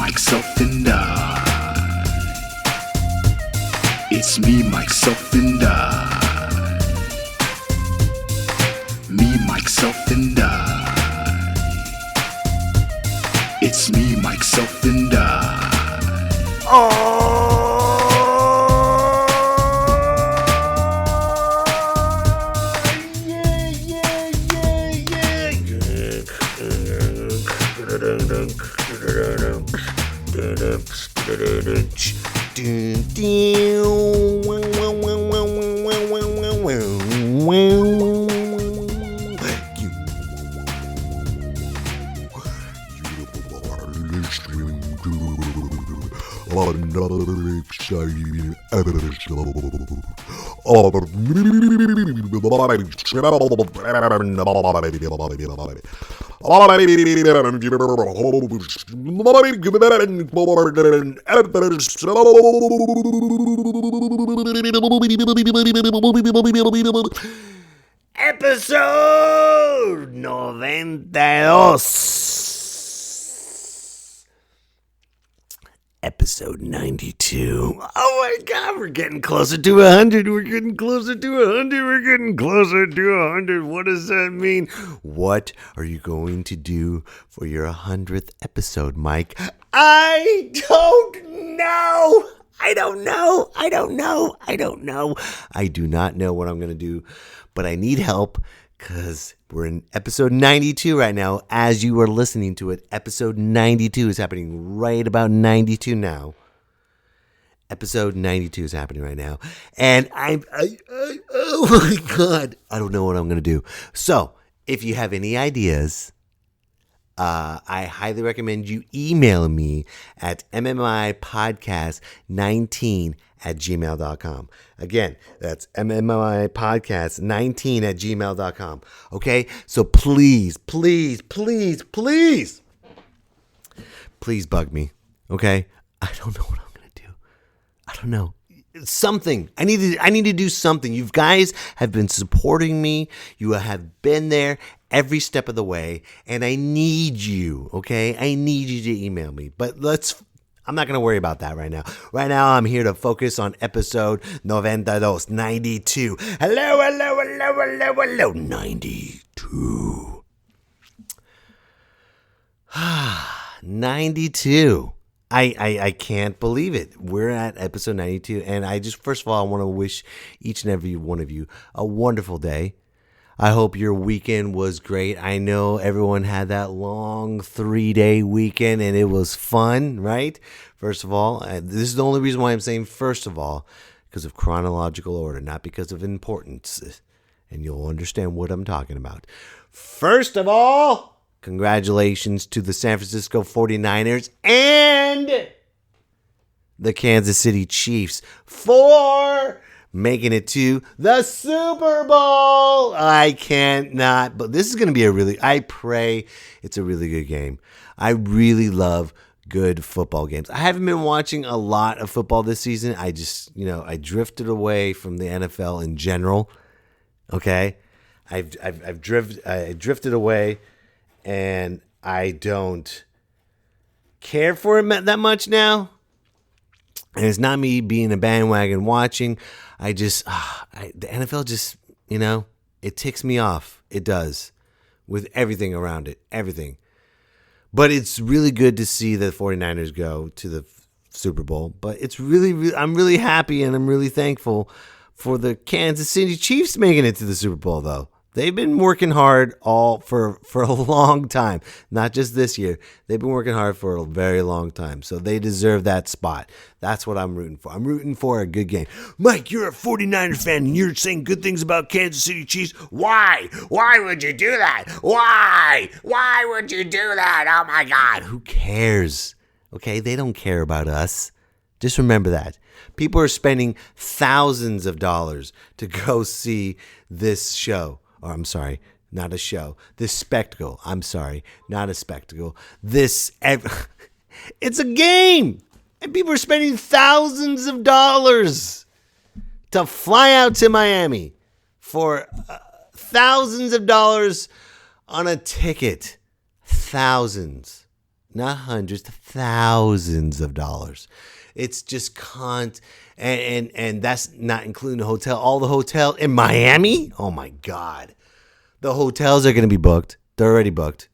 myself, and I. It's me, myself, and I. Me, myself, and I. It's me, myself, and I. Oh! Another exciting episode Episode 92. Episode 92. Oh my God, we're getting closer to 100. We're getting closer to 100. We're getting closer to 100. What does that mean? What are you going to do for your 100th episode, Mike? I don't know. I do not know what I'm going to do, but I need help because we're in episode 92 right now. As you are listening to it, episode 92 is happening right about 92 now. Episode 92 is happening right now. And oh my God, I don't know what I'm going to do. So if you have any ideas, I highly recommend you email me at mmipodcast19@gmail.com. Again, that's mmipodcast19@gmail.com. Okay? So please bug me. Okay? I don't know what I'm going to do. I don't know. Something. I need to do something. You guys have been supporting me. You have been there every step of the way, and I need you, okay? I need you to email me. But I'm not going to worry about that right now. Right now, I'm here to focus on episode 92. Hello, 92. 92. I can't believe it. We're at episode 92, and first of all, I want to wish each and every one of you a wonderful day. I hope your weekend was great. I know everyone had that long 3-day weekend, and it was fun, right? First of all, this is the only reason why I'm saying first of all, because of chronological order, not because of importance, and you'll understand what I'm talking about. First of all, congratulations to the San Francisco 49ers and the Kansas City Chiefs for making it to the Super Bowl. I can't not, but this is going to be I pray it's a really good game. I really love good football games. I haven't been watching a lot of football this season. I I drifted away from the NFL in general. Okay. I drifted away, and I don't care for it that much now. And it's not me being a bandwagon watching. The NFL just, it ticks me off. It does. With everything around it. Everything. But it's really good to see the 49ers go to the Super Bowl. But it's I'm really happy, and I'm really thankful for the Kansas City Chiefs making it to the Super Bowl, though. They've been working hard for a long time. Not just this year. They've been working hard for a very long time. So they deserve that spot. That's what I'm rooting for. I'm rooting for a good game. Mike, you're a 49ers fan and you're saying good things about Kansas City Chiefs. Why? Why would you do that? Why? Why would you do that? Oh my God. Who cares? Okay, they don't care about us. Just remember that. People are spending thousands of dollars to go see this show. Or I'm sorry, not a show. This spectacle. I'm sorry, not a spectacle. It's a game. And people are spending thousands of dollars to fly out to Miami for thousands of dollars on a ticket. Thousands. not hundreds, thousands of dollars. It's just and that's not including the hotel. All the hotel in Miami. Oh my God, the hotels are going to be booked. They're already booked.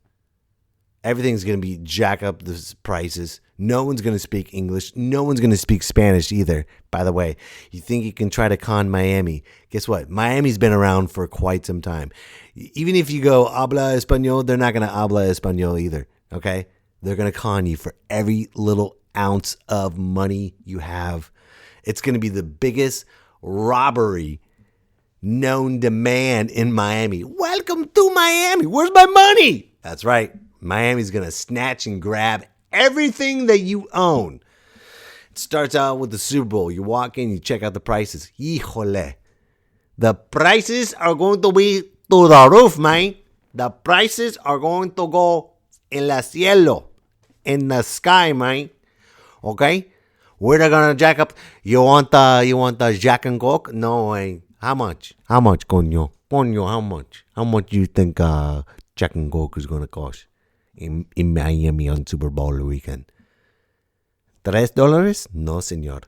Everything's going to be jack up the prices. No one's going to speak English. No one's going to speak Spanish either. By the way, you think you can try to con Miami. Guess what? Miami's been around for quite some time. Even if you go habla español, they're not going to habla español either. Okay? They're going to con you for every little ounce of money you have. It's going to be the biggest robbery known to man in Miami. Welcome to Miami. Where's my money? That's right. Miami's going to snatch and grab everything that you own. It starts out with the Super Bowl. You walk in, you check out the prices. Híjole. The prices are going to be to the roof, man. The prices are going to go en la cielo. In the sky, man. Okay? Where they going to jack up? You want the Jack and Coke? No, man. How much? How much, coño? Coño, how much? How much do you think Jack and Coke is going to cost? In Miami on Super Bowl weekend. $3? No, señor.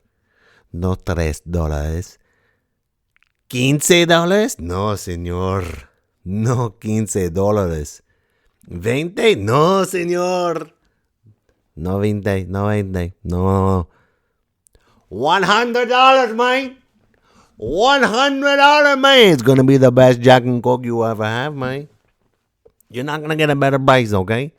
No $3. $15? No, señor. No $15. ¿20? No, señor. No 20. No 20. No. $100, man. $100, man. It's going to be the best Jack and Coke you ever have, man. You're not going to get a better price, okay?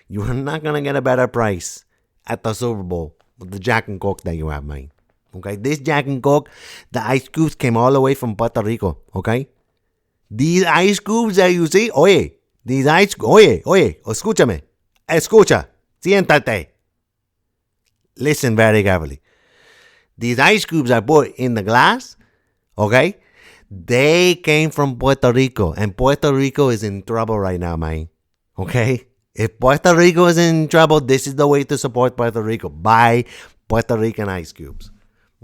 You are not going to get a better price at the Super Bowl with the Jack and Coke that you have, man. Okay? This Jack and Coke, the ice cubes came all the way from Puerto Rico, okay? These ice cubes that you see, oye, escúchame. Escucha. Siéntate. Listen very carefully. These ice cubes I put in the glass, okay? They came from Puerto Rico, and Puerto Rico is in trouble right now, man. Okay? If Puerto Rico is in trouble, this is the way to support Puerto Rico. Buy Puerto Rican ice cubes.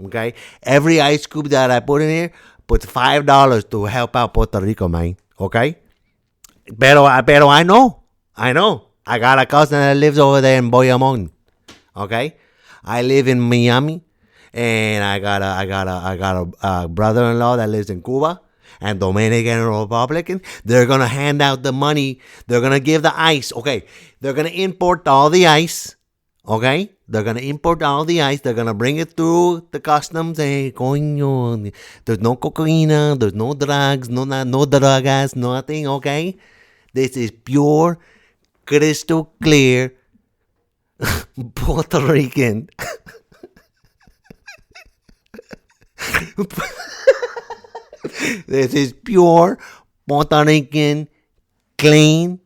Okay? Every ice cube that I put in here puts $5 to help out Puerto Rico, man. Okay? Pero I know. I got a cousin that lives over there in Boyamon. Okay? I live in Miami. And I got a brother-in-law that lives in Cuba and Dominican Republic. They're gonna hand out the money. They're gonna give the ice. Okay, they're gonna import all the ice. Okay, they're gonna import all the ice. They're gonna bring it through the customs. Hey, coño, there's no cocaine. There's no drugs. No drogas. Nothing. Okay, this is pure, crystal clear Puerto Rican. This is pure Puerto Rican clean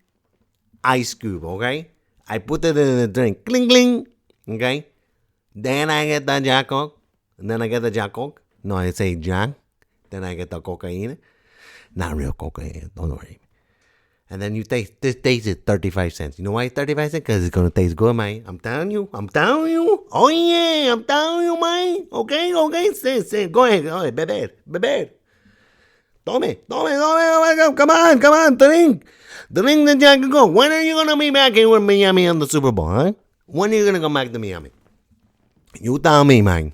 ice cube, okay? I put it in the drink. Cling, cling. Okay? Then I get the Jack Coke. And then I get the Jack Coke. No, I say Jack. Then I get the cocaine. Not real cocaine. Don't worry. And then you taste it 35 cents. You know why 35 cents? Because it's going to taste good, man. I'm telling you. Oh, yeah. I'm telling you, man. Okay. Say. Go ahead. Beber. Tome. Come on. Drink the Jack and Coke. When are you going to be back in with Miami on the Super Bowl, huh? When are you going to come back to Miami? You tell me, man.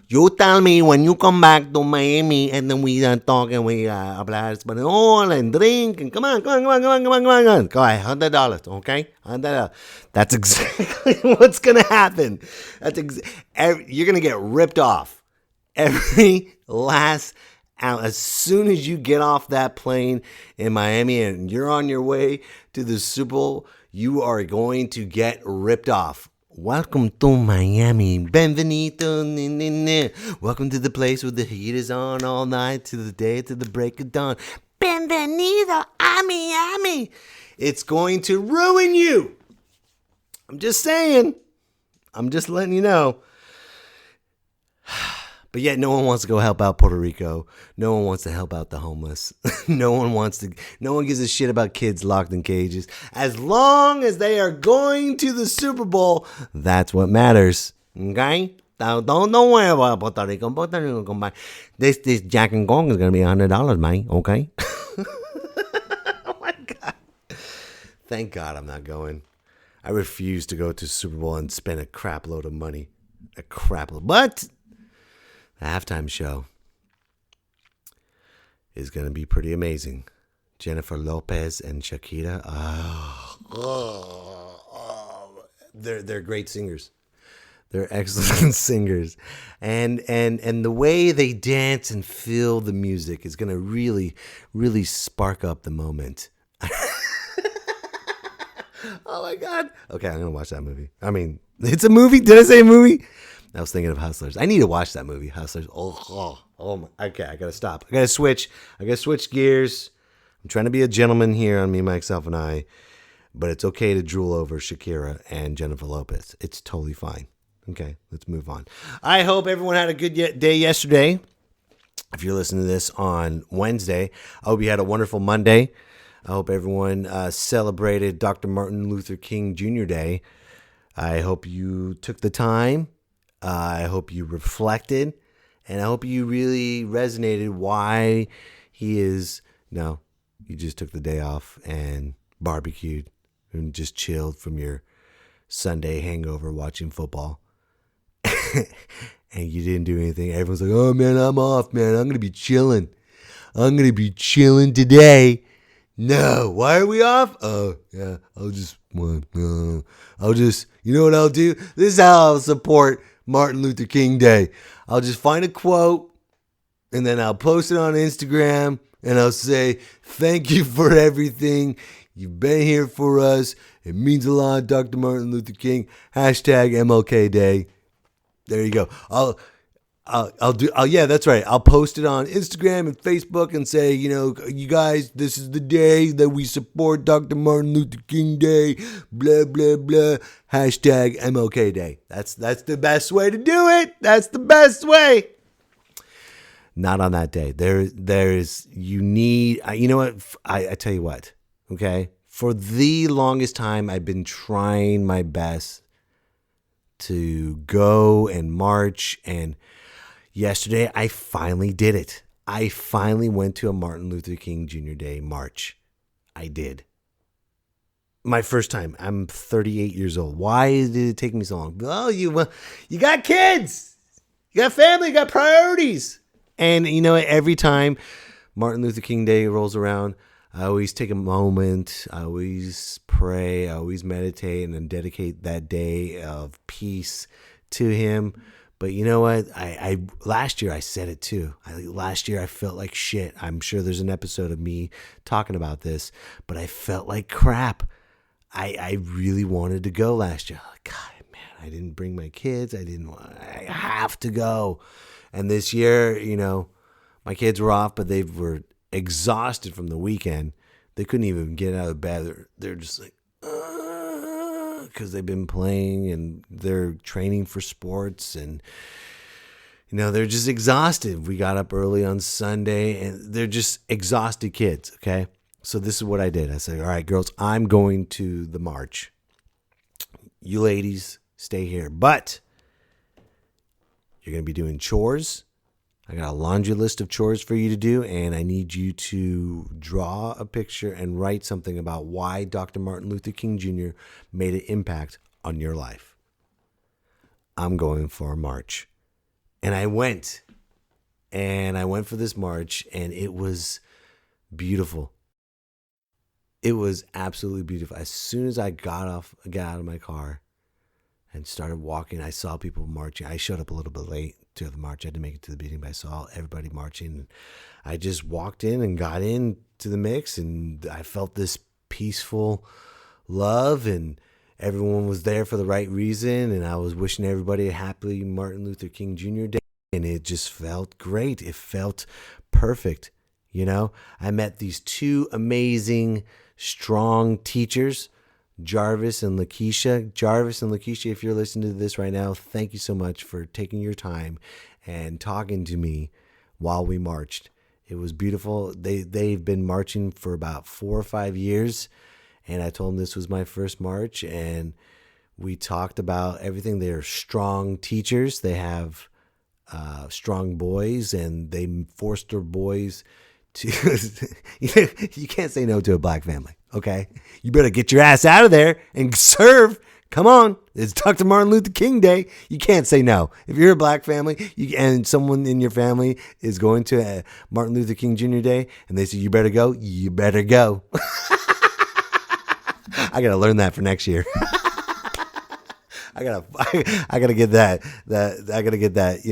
You tell me when you come back to Miami and then we talk and we hablar español and drink and come on. Go ahead, $100, okay? $100. That's exactly what's going to happen. You're going to get ripped off. Every last ounce. As soon as you get off that plane in Miami and you're on your way to the Super Bowl, you are going to get ripped off. Welcome to Miami. Bienvenido. Welcome to the place where the heat is on all night to the break of dawn. Bienvenido a Miami. It's going to ruin you. I'm just saying. I'm just letting you know. But yet no one wants to go help out Puerto Rico. No one wants to help out the homeless. No one gives a shit about kids locked in cages. As long as they are going to the Super Bowl, that's what matters. Okay? Don't worry about Puerto Rico. Puerto Rico come back. This Jack and Coke is going to be $100, man. Okay? Oh my God. Thank God I'm not going. I refuse to go to Super Bowl and spend a crap load of money. A crap load. But the halftime show is going to be pretty amazing. Jennifer Lopez and Shakira. They're great singers. They're excellent singers. And the way they dance and feel the music is going to really, really spark up the moment. Oh my God. Okay, I'm going to watch that movie. I mean, it's a movie. Did I say a movie? I was thinking of Hustlers. I need to watch that movie, Hustlers. Oh my. Okay, I got to stop. I got to switch gears. I'm trying to be a gentleman here on Me, Myself, and I. But it's okay to drool over Shakira and Jennifer Lopez. It's totally fine. Okay, let's move on. I hope everyone had a good day yesterday. If you're listening to this on Wednesday, I hope you had a wonderful Monday. I hope everyone celebrated Dr. Martin Luther King Jr. Day. I hope you took the time. I hope you reflected. And I hope you really resonated why he is... No, you just took the day off and barbecued and just chilled from your Sunday hangover watching football. And you didn't do anything. Everyone's like, oh, man, I'm off, man. I'm going to be chilling. I'm going to be chilling today. No. Why are we off? Oh, yeah. You know what I'll do? This is how I'll support Martin Luther King Day. I'll just find a quote, and then I'll post it on Instagram, and I'll say, thank you for everything. You've been here for us. It means a lot, Dr. Martin Luther King. Hashtag MLK Day. There you go. Yeah, that's right. I'll post it on Instagram and Facebook and say, you guys, this is the day that we support Dr. Martin Luther King Day, blah, blah, blah. Hashtag MLK Day. That's the best way to do it. That's the best way. Not on that day. You know what? I tell you what, okay? For the longest time, I've been trying my best to go and march, and yesterday I finally did it. I finally went to a Martin Luther King Jr. Day march. I did. My first time. I'm 38 years old. Why did it take me so long? Oh, you got kids. You got family. You got priorities. And every time Martin Luther King Day rolls around, I always take a moment, I always pray, I always meditate, and then dedicate that day of peace to him. But you know what? I last year I said it too. Last year I felt like shit. I'm sure there's an episode of me talking about this, but I felt like crap. I really wanted to go last year. God, man, I didn't bring my kids. I have to go. And this year, my kids were off, but they were exhausted from the weekend. They couldn't even get out of bed. They're just like, because they've been playing and they're training for sports, and they're just exhausted. We got up early on Sunday, and they're just exhausted kids. Okay, so this is what I did. I said, all right, girls, I'm going to the march. You ladies stay here, but you're going to be doing chores. I got a laundry list of chores for you to do, and I need you to draw a picture and write something about why Dr. Martin Luther King Jr. made an impact on your life. I'm going for a march. And I went for this march, and it was beautiful. It was absolutely beautiful. As soon as I got out of my car and started walking, I saw people marching. I showed up a little bit late to the march. I had to make it to the beginning, but I saw everybody marching. I just walked in and got into the mix, and I felt this peaceful love, and everyone was there for the right reason, and I was wishing everybody a happy Martin Luther King Jr. Day, and it just felt great. It felt perfect. I met these two amazing, strong teachers, Jarvis and Lakeisha. Jarvis and Lakeisha, if you're listening to this right now, thank you so much for taking your time and talking to me while we marched. It was beautiful. They've been marching for about 4 or 5 years, and I told them this was my first march, and we talked about everything. They're strong teachers. They have strong boys, and they forced their boys to you can't say no to a black family, okay? You better get your ass out of there and serve. Come on. It's Dr. Martin Luther King Day. You can't say no. If you're a black family and someone in your family is going to a Martin Luther King Jr. Day and they say you better go, you better go. I got to learn that for next year. I gotta get that I gotta get that,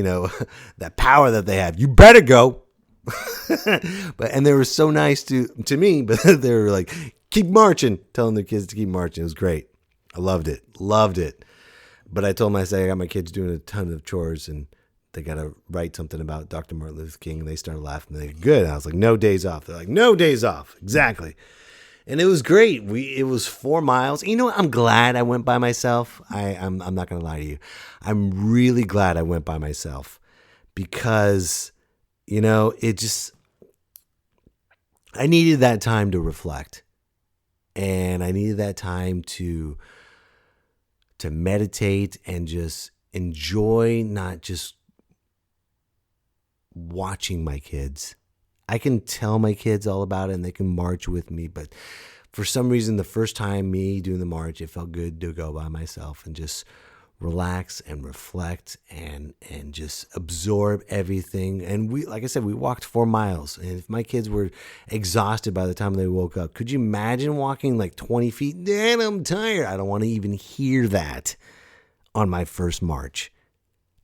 that power that they have. You better go. And they were so nice to me, but they were like, keep marching, telling their kids to keep marching. It was great. I loved it. But I told them, I said, I got my kids doing a ton of chores and they got to write something about Dr. Martin Luther King. And they started laughing. They're like, good. And I was like, no days off. They're like, no days off. Exactly. And it was great. It was 4 miles. You know what? I'm glad I went by myself. I'm not going to lie to you. I'm really glad I went by myself because, I needed that time to reflect. And I needed that time to meditate and just enjoy not just watching my kids. I can tell my kids all about it and they can march with me, but for some reason, the first time me doing the march, it felt good to go by myself and just relax and reflect and just absorb everything. And like I said, we walked 4 miles. And if my kids were exhausted by the time they woke up, could you imagine walking like 20 feet? Dad, I'm tired. I don't want to even hear that on my first march.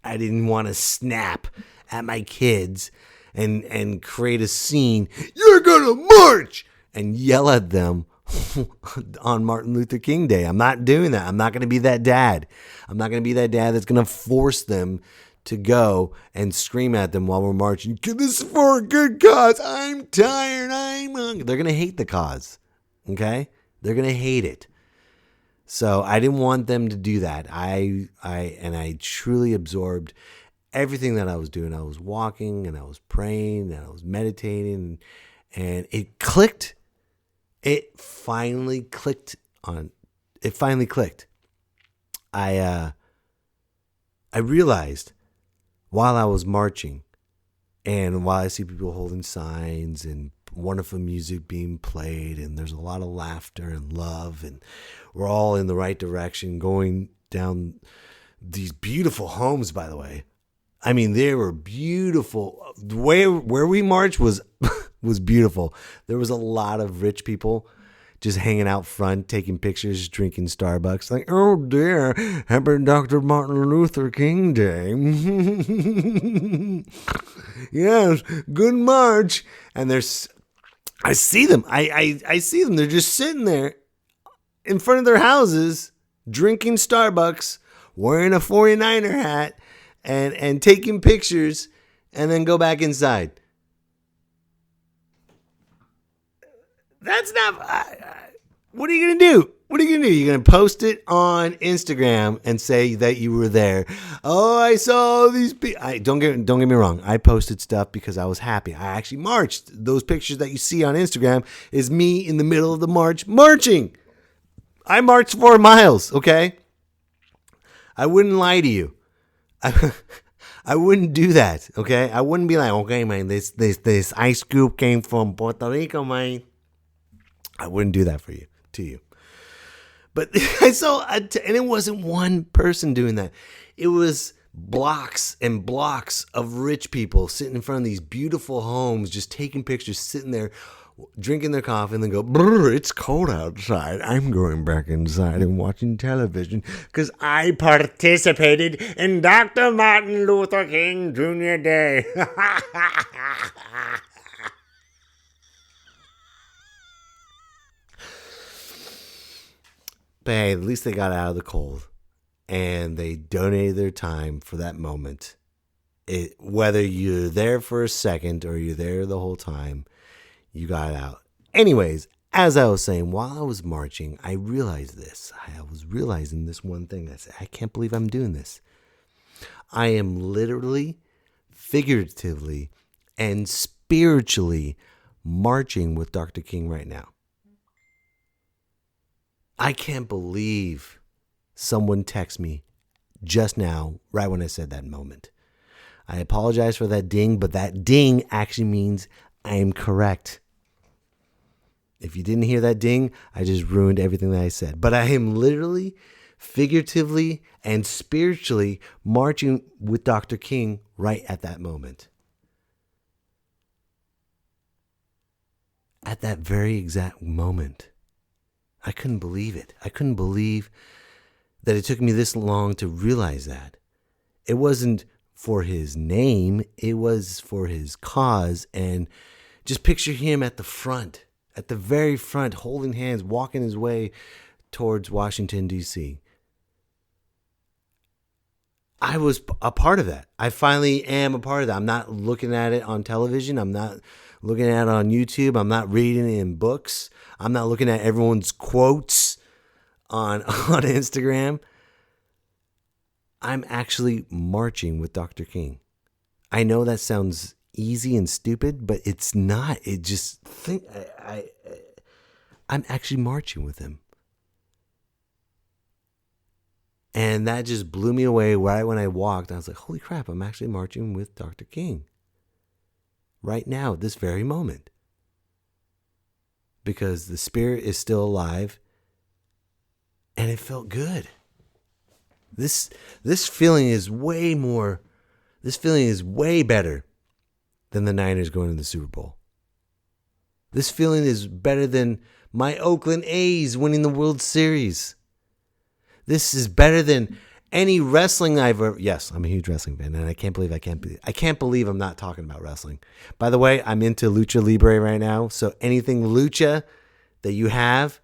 I didn't want to snap at my kids and create a scene. You're going to march and yell at them on Martin Luther King Day. I'm not doing that. I'm not going to be that dad. I'm not going to be that dad that's going to force them to go and scream at them while we're marching. This is for a good cause. I'm tired. I'm hungry. They're going to hate the cause. Okay? They're going to hate it. So I didn't want them to do that. I truly absorbed everything that I was doing. I was walking and I was praying and I was meditating and it clicked. It finally clicked. I realized while I was marching and while I see people holding signs and wonderful music being played and there's a lot of laughter and love and we're all in the right direction going down these beautiful homes, by the way. I mean, they were beautiful. The way where we marched was beautiful. There was a lot of rich people just hanging out front, taking pictures, drinking Starbucks. Like, oh dear, happy Dr. Martin Luther King Day. Yes, good march. And I see them. I see them. They're just sitting there in front of their houses, drinking Starbucks, wearing a 49er hat, and taking pictures, and then go back inside. That's not. What are you gonna do? What are you gonna do? You're gonna post it on Instagram and say that you were there. Oh, I saw these people. Don't get me wrong. I posted stuff because I was happy. I actually marched. Those pictures that you see on Instagram is me in the middle of the march marching. I marched 4 miles. Okay. I wouldn't lie to you. I wouldn't do that. Okay. I wouldn't be like, okay, man, this ice scoop came from Puerto Rico, man. I wouldn't do that to you. But I saw, and it wasn't one person doing that. It was blocks and blocks of rich people sitting in front of these beautiful homes, just taking pictures, sitting there, drinking their coffee, and then go, brr, it's cold outside. I'm going back inside and watching television because I participated in Dr. Martin Luther King Jr. Day. But hey, at least they got out of the cold and they donated their time for that moment. Whether you're there for a second or you're there the whole time, you got out. Anyways, as I was saying, while I was marching, I realized this. I was realizing this one thing. I said, I can't believe I'm doing this. I am literally, figuratively, and spiritually marching with Dr. King right now. I can't believe someone texted me just now, right when I said that moment. I apologize for that ding, but that ding actually means I am correct. If you didn't hear that ding, I just ruined everything that I said. But I am literally, figuratively, and spiritually marching with Dr. King right at that moment. At that very exact moment. I couldn't believe it. I couldn't believe that it took me this long to realize that. It wasn't for his name, it was for his cause. And just picture him at the front, at the very front, holding hands, walking his way towards Washington, D.C. I was a part of that. I finally am a part of that. I'm not looking at it on television. I'm not looking at it on YouTube. I'm not reading it in books. I'm not looking at everyone's quotes on Instagram. I'm actually marching with Dr. King. I know that sounds easy and stupid, but it's not. It just I'm actually marching with him. And that just blew me away right when I walked. I was like, holy crap, I'm actually marching with Dr. King. Right now, this very moment. Because the spirit is still alive. And it felt good. This feeling is way better than the Niners going to the Super Bowl. This feeling is better than my Oakland A's winning the World Series. This is better than any wrestling I've ever... Yes, I'm a huge wrestling fan, and I can't believe I'm not talking about wrestling. By the way, I'm into Lucha Libre right now, so anything Lucha that you have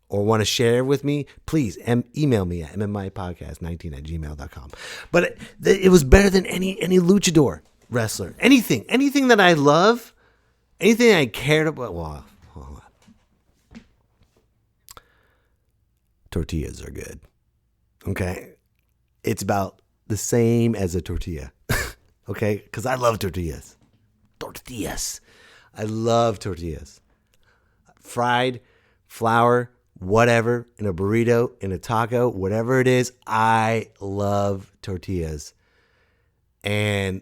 or want to share with me, please email me at mmipodcast19@gmail.com. But it was better than any luchador wrestler. Anything that I love, anything I cared about. Well, hold on. Tortillas are good. Okay? It's about the same as a tortilla. Okay? Because I love tortillas. I love tortillas. Fried, flour, whatever, in a burrito, in a taco, whatever it is, I love tortillas. And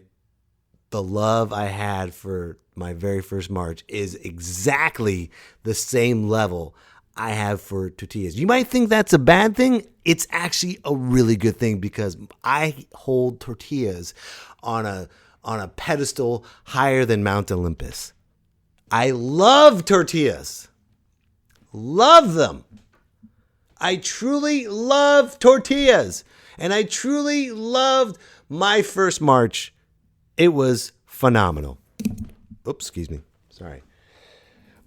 the love I had for my very first march is exactly the same level I have for tortillas. You might think that's a bad thing. It's actually a really good thing because I hold tortillas on a pedestal higher than Mount Olympus. I love tortillas. Love them. I truly love tortillas. And I truly loved my first march. It was phenomenal. Oops, excuse me. Sorry.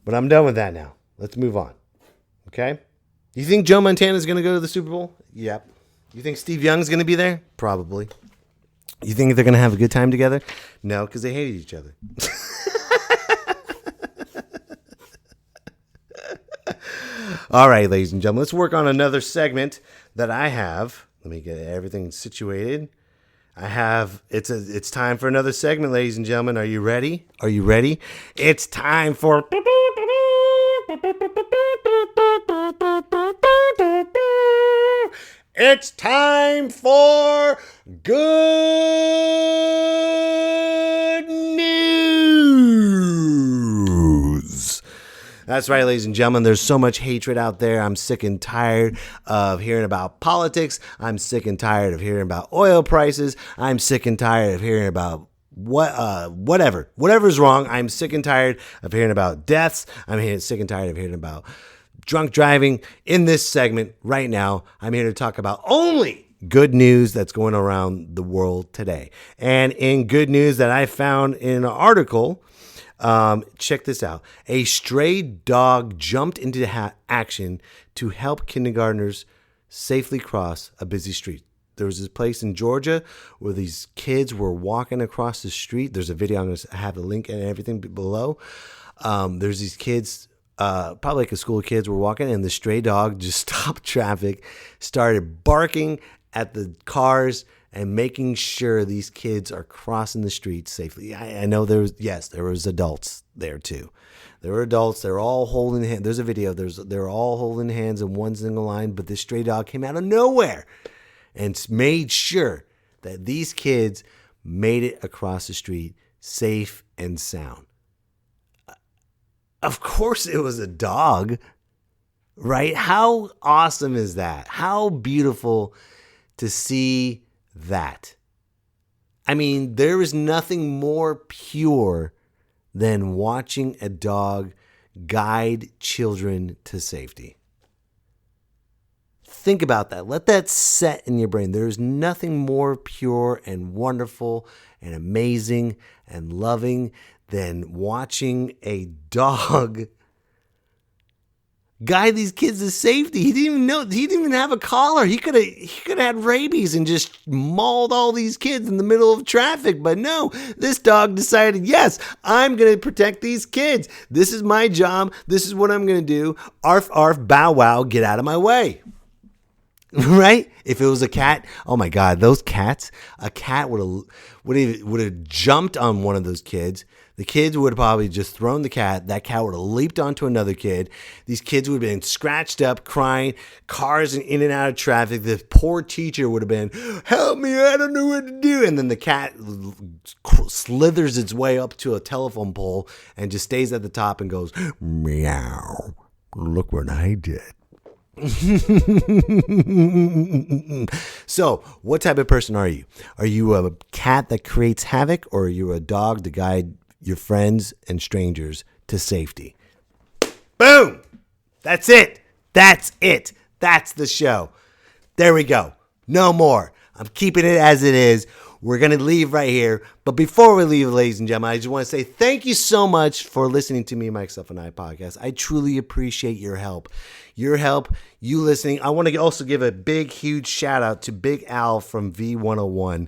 But I'm done with that now. Let's move on. Okay? You think Joe Montana's going to go to the Super Bowl? Yep. You think Steve Young's going to be there? Probably. You think they're going to have a good time together? No, because they hated each other. All right, ladies and gentlemen, let's work on another segment that I have. Let me get everything situated. It's time for another segment, ladies and gentlemen. Are you ready? Are you ready? It's time for... It's time for good news. That's right, ladies and gentlemen. There's so much hatred out there. I'm sick and tired of hearing about politics. I'm sick and tired of hearing about oil prices. I'm sick and tired of hearing about whatever's wrong. I'm sick and tired of hearing about deaths. Sick and tired of hearing about drunk driving. In this segment right now, I'm here to talk about only good news that's going around the world today. And in good news that I found in an article, check this out. A stray dog jumped into action to help kindergartners safely cross a busy street. There was this place in Georgia where these kids were walking across the street. There's a video. I'm going to have the link and everything below. There's these kids, probably like a school of kids were walking, and the stray dog just stopped traffic, started barking at the cars and making sure these kids are crossing the street safely. I know there was adults there too. There were adults. They're all holding hands. There's a video. They're all holding hands in one single line, but this stray dog came out of nowhere and made sure that these kids made it across the street safe and sound. Of course it was a dog, right? How awesome is that? How beautiful to see that. I mean, there is nothing more pure than watching a dog guide children to safety. Think about that. Let that set in your brain. There is nothing more pure and wonderful and amazing and loving than watching a dog guide these kids to safety. He didn't even have a collar. He could have had rabies and just mauled all these kids in the middle of traffic. But no, this dog decided, yes, I'm going to protect these kids. This is my job. This is what I'm going to do. Arf, arf, bow, wow, get out of my way. Right? If it was a cat, oh my God, those cats, a cat would have jumped on one of those kids. The kids would have probably just thrown the cat. That cat would have leaped onto another kid. These kids would have been scratched up, crying, cars in and out of traffic. The poor teacher would have been, help me, I don't know what to do. And then the cat slithers its way up to a telephone pole and just stays at the top and goes, meow, look what I did. So, what type of person are you? Are you a cat that creates havoc, or are you a dog to guide your friends and strangers to safety? Boom! That's it. That's it. That's the show. There we go. No more. I'm keeping it as it is. We're going to leave right here. But before we leave, ladies and gentlemen, I just want to say thank you so much for listening to me, Myself, and I podcast. I truly appreciate your help. Your help, you listening. I want to also give a big, huge shout out to Big Al from V101.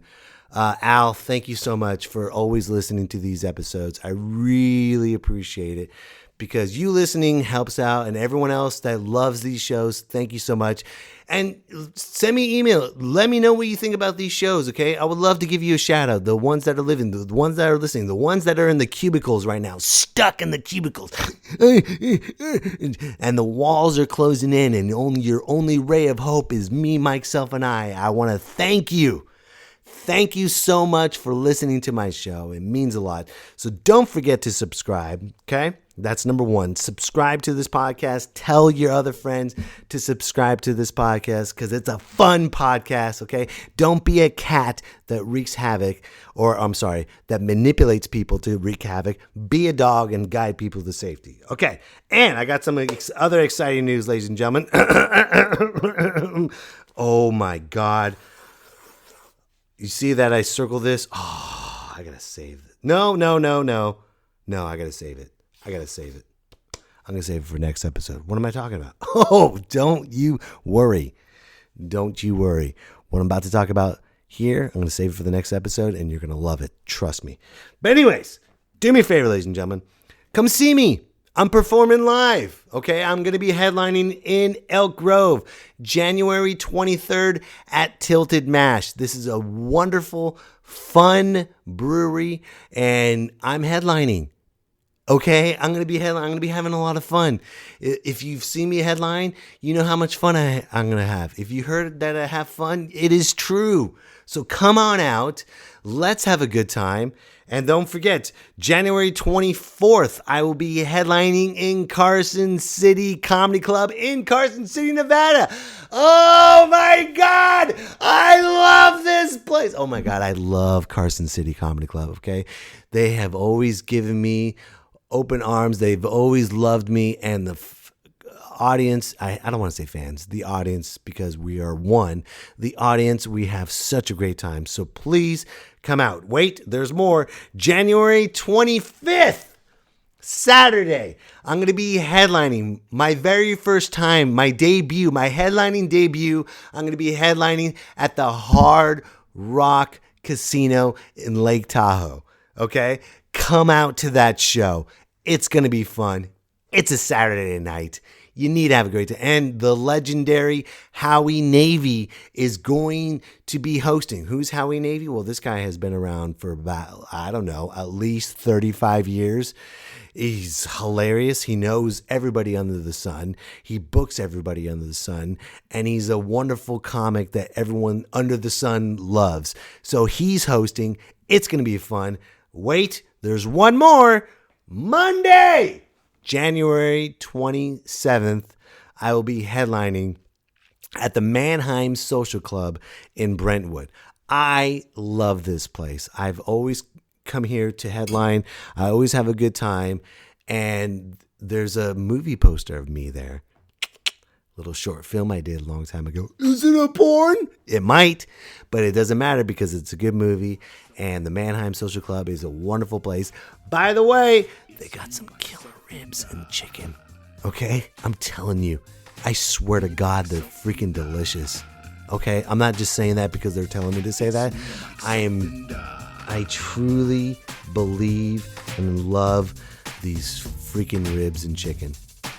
Al, thank you so much for always listening to these episodes. I really appreciate it because you listening helps out, and everyone else that loves these shows, thank you so much. And send me an email. Let me know what you think about these shows, okay? I would love to give you a shout out. The ones that are living, the ones that are listening, the ones that are in the cubicles right now, stuck in the cubicles. And the walls are closing in, and your only ray of hope is me, myself, and I. I want to thank you. Thank you so much for listening to my show. It means a lot. So don't forget to subscribe, okay? That's number one. Subscribe to this podcast. Tell your other friends to subscribe to this podcast because it's a fun podcast, okay? Don't be a cat that wreaks havoc, that manipulates people to wreak havoc. Be a dog and guide people to safety. Okay, and I got some other exciting news, ladies and gentlemen. Oh, my God. You see that I circled this? Oh, I got to save it. No, I got to save it. I'm going to save it for next episode. What am I talking about? Oh, don't you worry. Don't you worry. What I'm about to talk about here, I'm going to save it for the next episode, and you're going to love it. Trust me. But anyways, do me a favor, ladies and gentlemen. Come see me. I'm performing live, okay? I'm going to be headlining in Elk Grove, January 23rd at Tilted Mash. This is a wonderful, fun brewery, and I'm headlining. Okay, I'm gonna be having a lot of fun. If you've seen me headline, you know how much fun I'm gonna have. If you heard that I have fun, it is true. So come on out, let's have a good time. And don't forget, January 24th, I will be headlining in Carson City Comedy Club in Carson City, Nevada. Oh my God, I love this place. Oh my God, I love Carson City Comedy Club, okay? They have always given me open arms. They've always loved me, and the audience, I don't want to say fans, the audience, because we are one. The audience, we have such a great time. So please come out. Wait, there's more. January 25th, Saturday, I'm going to be headlining my very first time, my headlining debut. I'm going to be headlining at the Hard Rock Casino in Lake Tahoe. Okay? Come out to that show. It's going to be fun. It's a Saturday night. You need to have a great time. And the legendary Howie Navy is going to be hosting. Who's Howie Navy? Well, this guy has been around for about, at least 35 years. He's hilarious. He knows everybody under the sun. He books everybody under the sun. And he's a wonderful comic that everyone under the sun loves. So he's hosting. It's going to be fun. Wait, there's one more. Monday, January 27th, I will be headlining at the Mannheim Social Club in Brentwood. I love this place. I've always come here to headline. I always have a good time. And there's a movie poster of me there. Little short film I did a long time ago. Is it a porn? It might, but it doesn't matter because it's a good movie. And the Mannheim Social Club is a wonderful place. By the way, they got some killer ribs and chicken. Okay? I'm telling you. I swear to God, they're freaking delicious. Okay? I'm not just saying that because they're telling me to say that. I truly believe and love these freaking ribs and chicken.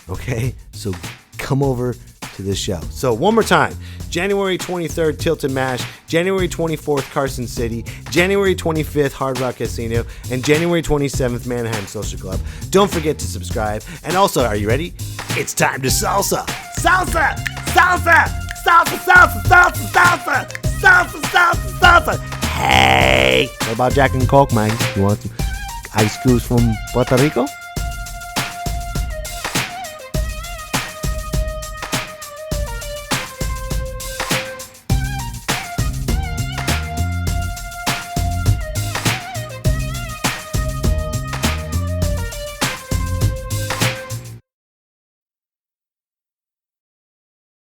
Okay? So come over to this show. So one more time. January 23rd, Tilton Mash. January 24th, Carson City. January 25th, Hard Rock Casino. And January 27th, Mannheim Social Club. Don't forget to subscribe. And also, are you ready? It's time to salsa. Salsa! Salsa! Salsa! Salsa! Salsa! Salsa! Salsa! Salsa! Salsa! Hey! What about Jack and Coke, man? You want some ice cubes from Puerto Rico?